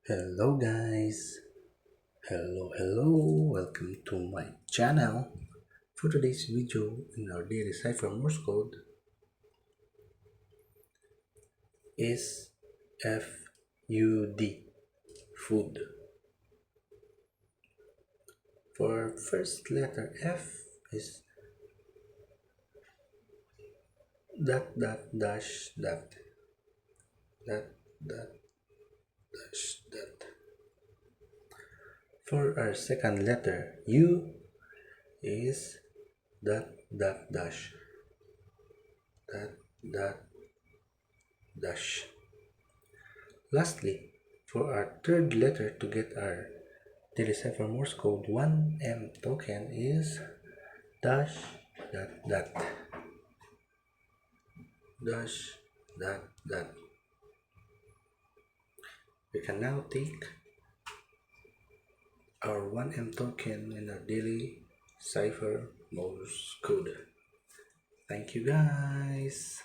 Hello guys, hello, welcome to my channel. For today's video in our daily cipher Morse code is FUD, food. For first letter F is dot dot dash dot dot dash dot. For our second letter U is dot dot dash dot dot dash. Lastly, for our third letter to get our daily cipher Morse code 1M token is dash dot dot dash dot dot. We can now take our 1M token in our daily cipher Morse code. Thank you guys.